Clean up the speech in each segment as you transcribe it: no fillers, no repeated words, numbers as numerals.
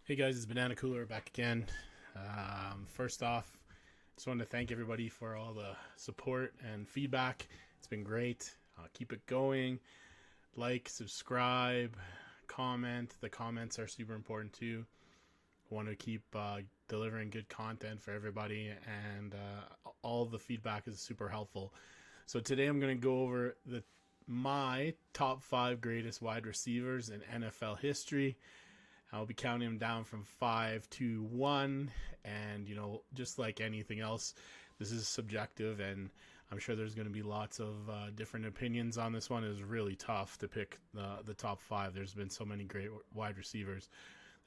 Hey guys, it's Banana Cooler back again. First off, just wanted to thank everybody for all the support and feedback. It's been great. Keep it going. Like, subscribe, comment. The comments are super important too. I want to keep delivering good content for everybody, and all the feedback is super helpful. So today I'm going to go over my top 5 greatest wide receivers in NFL history. I'll be counting them down from 5 to 1, and just like anything else, this is subjective, and I'm sure there's going to be lots of different opinions on this one. It was really tough to pick the top 5. There's been so many great wide receivers,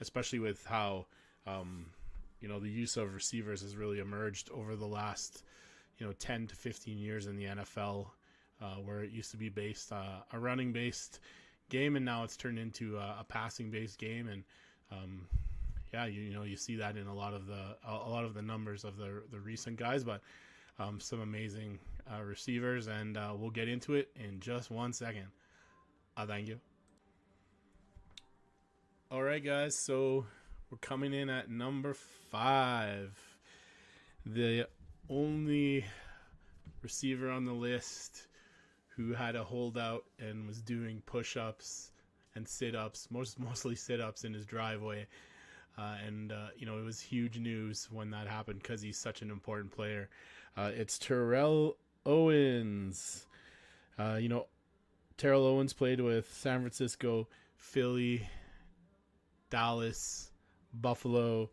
especially with how the use of receivers has really emerged over the last 10 to 15 years in the NFL, where it used to be based a running based game, and now it's turned into a passing based game. And you see that in a lot of the numbers of the recent guys, but some amazing receivers, and we'll get into it in just 1 second. Thank you. All right, guys, so we're coming in at number 5. The only receiver on the list who had a holdout and was doing push-ups and sit-ups, mostly sit-ups in his driveway. It was huge news when that happened because he's such an important player. It's Terrell Owens. Terrell Owens played with San Francisco, Philly, Dallas, Buffalo,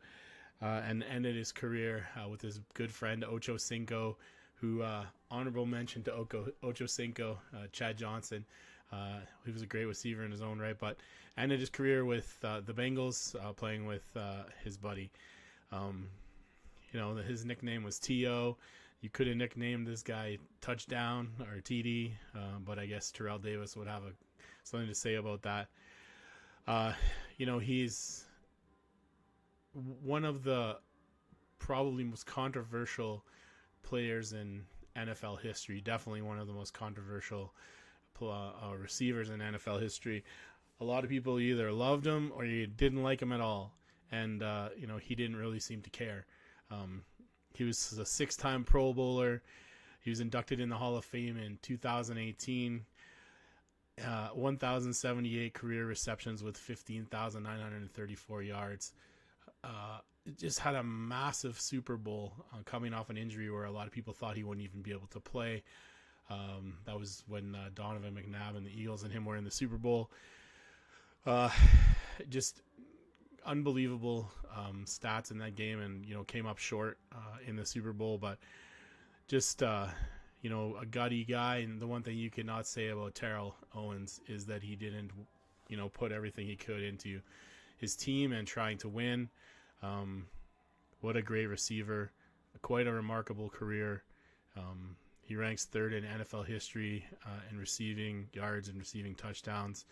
and ended his career with his good friend Ocho Cinco, who honorable mention to Ocho Cinco, Chad Johnson. He was a great receiver in his own right, but ended his career with the Bengals, playing with his buddy. His nickname was T.O. You could have nicknamed this guy Touchdown or TD, but I guess Terrell Davis would have something to say about that. He's one of the probably most controversial players in NFL history. Definitely one of the most controversial receivers in NFL history. A lot of people either loved him or you didn't like him at all, and he didn't really seem to care. He was a 6-time Pro Bowler. He was inducted in the Hall of Fame in 2018. 1,078 career receptions with 15,934 yards. Just had a massive Super Bowl coming off an injury where a lot of people thought he wouldn't even be able to play. That was when Donovan McNabb and the Eagles and him were in the Super Bowl. Just unbelievable stats in that game, and came up short in the Super Bowl, but just a gutty guy. And the one thing you cannot say about Terrell Owens is that he didn't put everything he could into his team and trying to win. What a great receiver, quite a remarkable career. He ranks 3rd in NFL history in receiving yards and receiving touchdowns.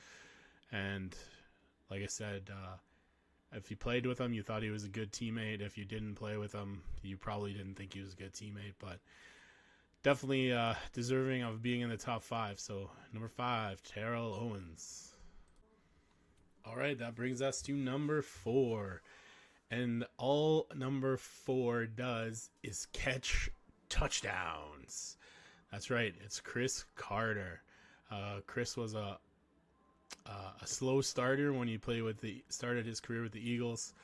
And like I said, if you played with him, you thought he was a good teammate. If you didn't play with him, you probably didn't think he was a good teammate. But definitely deserving of being in the top 5. So number 5, Terrell Owens. All right, that brings us to number 4. And all number 4 does is catch touchdowns. That's right, it's Cris Carter. Chris was a slow starter when he started his career with the Eagles.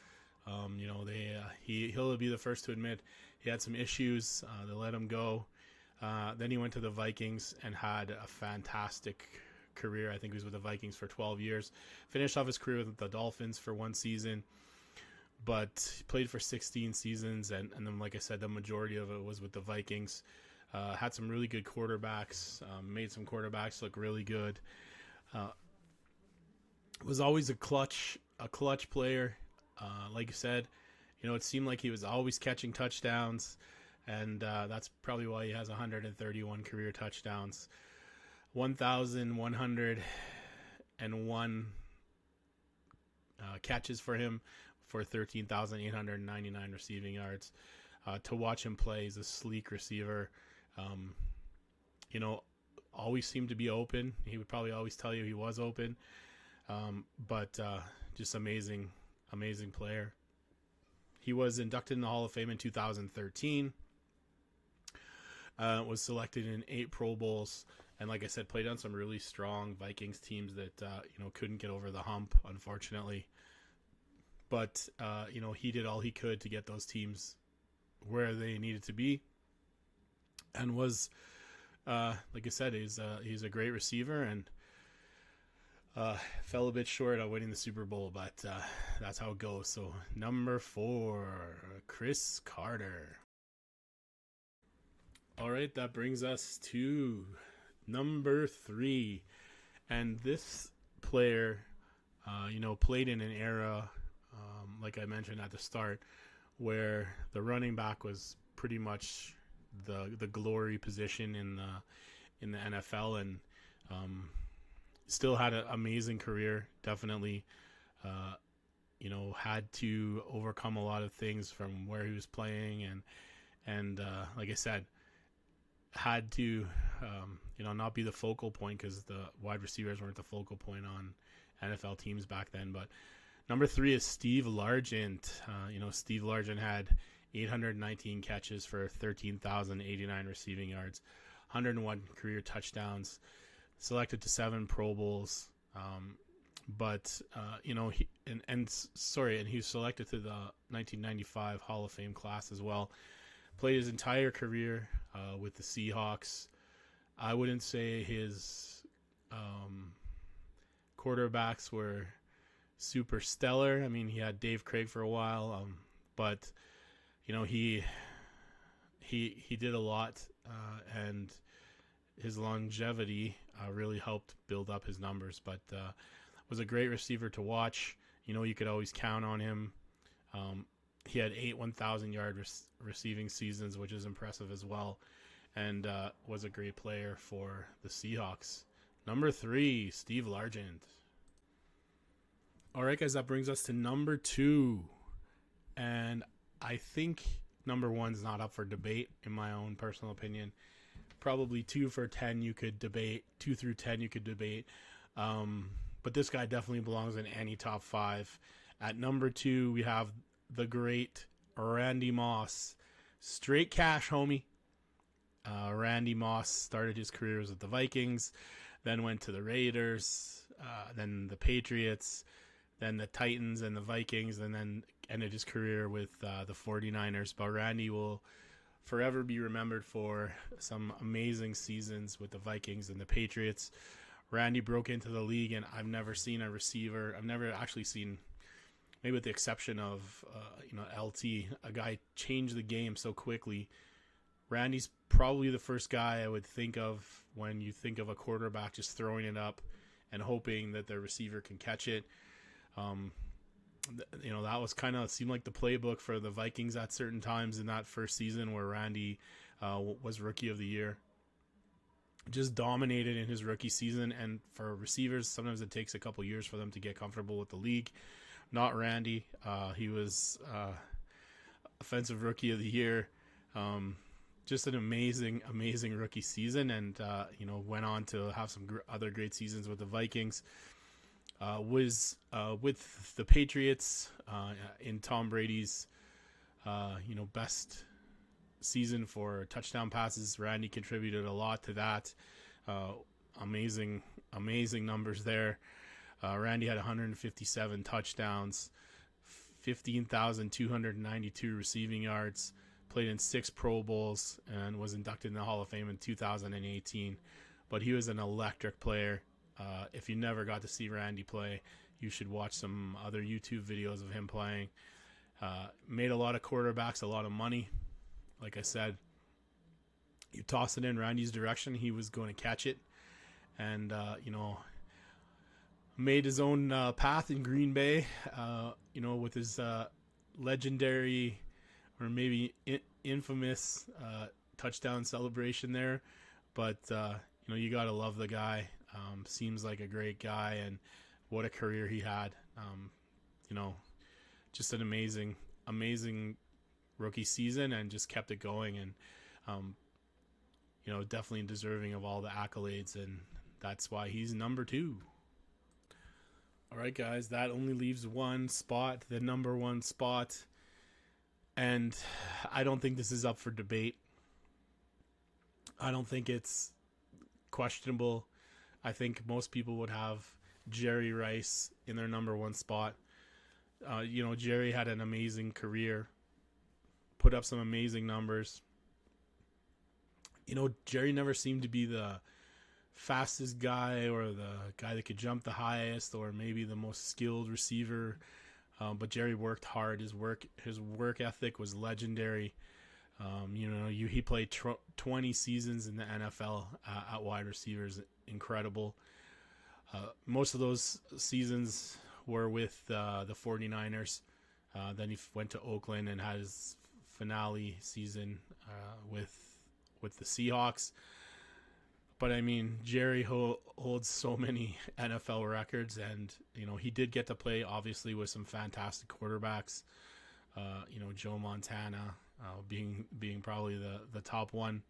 He'll be the first to admit he had some issues. They let him go. Then he went to the Vikings and had a fantastic career. I think he was with the Vikings for 12 years. Finished off his career with the Dolphins for 1 season, but he played for 16 seasons, and then, like I said, the majority of it was with the Vikings. Had some really good quarterbacks, made some quarterbacks look really good. Was always a clutch player. Like you said, it seemed like he was always catching touchdowns, and that's probably why he has 131 career touchdowns. 1,101 catches for him for 13,899 receiving yards. To watch him play, he's a sleek receiver. Always seemed to be open. He would probably always tell you he was open. But just amazing amazing player. He was inducted in the Hall of Fame in 2013. Was selected in 8 Pro Bowls, and like I said, played on some really strong Vikings teams that couldn't get over the hump, unfortunately. But he did all he could to get those teams where they needed to be, and was like I said, he's a great receiver, and fell a bit short on winning the Super Bowl, but that's how it goes. So number 4, Chris Carter. All right, that brings us to number 3, and this player, played in an era, like I mentioned at the start, where the running back was pretty much the glory position in the NFL, and still had an amazing career. Definitely, had to overcome a lot of things from where he was playing, and like I said, had to not be the focal point, because the wide receivers weren't the focal point on NFL teams back then. But number 3 is Steve Largent. Steve Largent had 819 catches for 13,089 receiving yards, 101 career touchdowns, selected to 7 Pro Bowls. He was selected to the 1995 Hall of Fame class as well. Played his entire career with the Seahawks. I wouldn't say his quarterbacks were super stellar. I mean, he had Dave Craig for a while, but he did a lot, and his longevity really helped build up his numbers. But was a great receiver to watch. You could always count on him. He had 8 1,000-yard receiving seasons, which is impressive as well, and was a great player for the Seahawks. Number 3, Steve Largent. All right, guys, that brings us to number 2, and I think number 1's not up for debate, in my own personal opinion. Probably 2 for 10 you could debate, 2 through 10 you could debate, but this guy definitely belongs in any top 5. At number 2, we have the great Randy Moss. Straight cash, homie. Randy Moss started his career with the Vikings, then went to the Raiders, then the Patriots, then the Titans and the Vikings, and then ended his career with the 49ers. But Randy will forever be remembered for some amazing seasons with the Vikings and the Patriots. Randy broke into the league, and I've never seen a receiver. I've never actually seen, maybe with the exception of LT, a guy change the game so quickly. Randy's probably the first guy I would think of when you think of a quarterback just throwing it up and hoping that the receiver can catch it. That was kind of seemed like the playbook for the Vikings at certain times in that first season where Randy was Rookie of the Year. Just dominated in his rookie season, and for receivers, sometimes it takes a couple years for them to get comfortable with the league. Not Randy. He was Offensive Rookie of the Year. Just an amazing rookie season, and went on to have some other great seasons with the Vikings. Was with the Patriots in Tom Brady's best season for touchdown passes. Randy contributed a lot to that. Amazing numbers there. Randy had 157 touchdowns, 15,292 receiving yards, played in 6 Pro Bowls, and was inducted in the Hall of Fame in 2018. But he was an electric player. If you never got to see Randy play, you should watch some other YouTube videos of him playing. Made a lot of quarterbacks a lot of money. Like I said, you toss it in Randy's direction, he was going to catch it. And, made his own path in Green Bay, with his legendary or maybe infamous touchdown celebration there. But, you got to love the guy. Seems like a great guy, and what a career he had. Just an amazing rookie season, and just kept it going, and definitely deserving of all the accolades, and that's why he's number 2. All right, guys, that only leaves one spot, the number one spot. And I don't think this is up for debate. I don't think it's questionable. I think most people would have Jerry Rice in their number one spot. Jerry had an amazing career, put up some amazing numbers. Jerry never seemed to be the fastest guy or the guy that could jump the highest or maybe the most skilled receiver. But Jerry worked hard. His work ethic was legendary. He played 20 seasons in the NFL at wide receivers. Incredible. Most of those seasons were with the 49ers. Then he went to Oakland and had his finale season with the Seahawks. But I mean, Jerry holds so many NFL records, and he did get to play obviously with some fantastic quarterbacks. Joe Montana being probably the top one.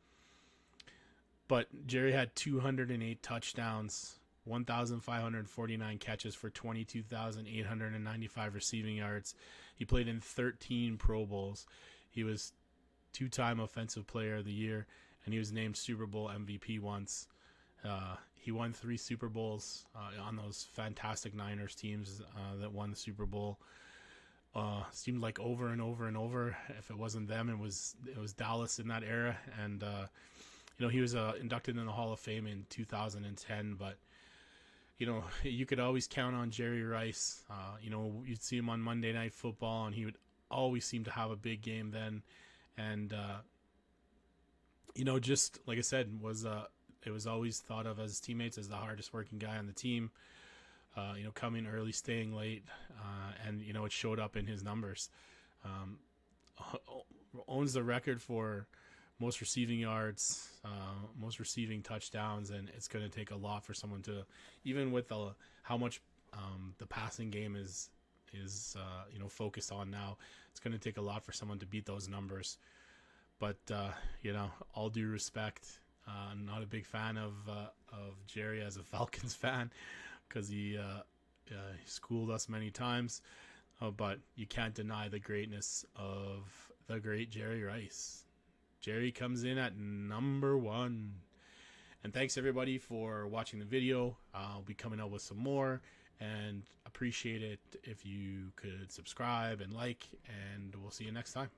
But Jerry had 208 touchdowns, 1,549 catches for 22,895 receiving yards. He played in 13 Pro Bowls. He was two-time Offensive Player of the Year, and he was named Super Bowl MVP once. He won 3 Super Bowls on those fantastic Niners teams that won the Super Bowl. Seemed like over and over and over. If it wasn't them, it was Dallas in that era. And he was inducted in the Hall of Fame in 2010. But you could always count on Jerry Rice. You'd see him on Monday Night Football, and he would always seem to have a big game then. And just like I said, it was always thought of as teammates as the hardest working guy on the team. Coming early, staying late, and it showed up in his numbers. Owns the record for most receiving yards, most receiving touchdowns, and it's going to take a lot for someone to, even with how much the passing game is focused on now, it's going to take a lot for someone to beat those numbers. But all due respect, I'm not a big fan of Jerry as a Falcons fan, because he schooled us many times. But you can't deny the greatness of the great Jerry Rice. Jerry comes in at number one. And thanks everybody for watching the video. I'll be coming out with some more, and appreciate it if you could subscribe and like, and we'll see you next time.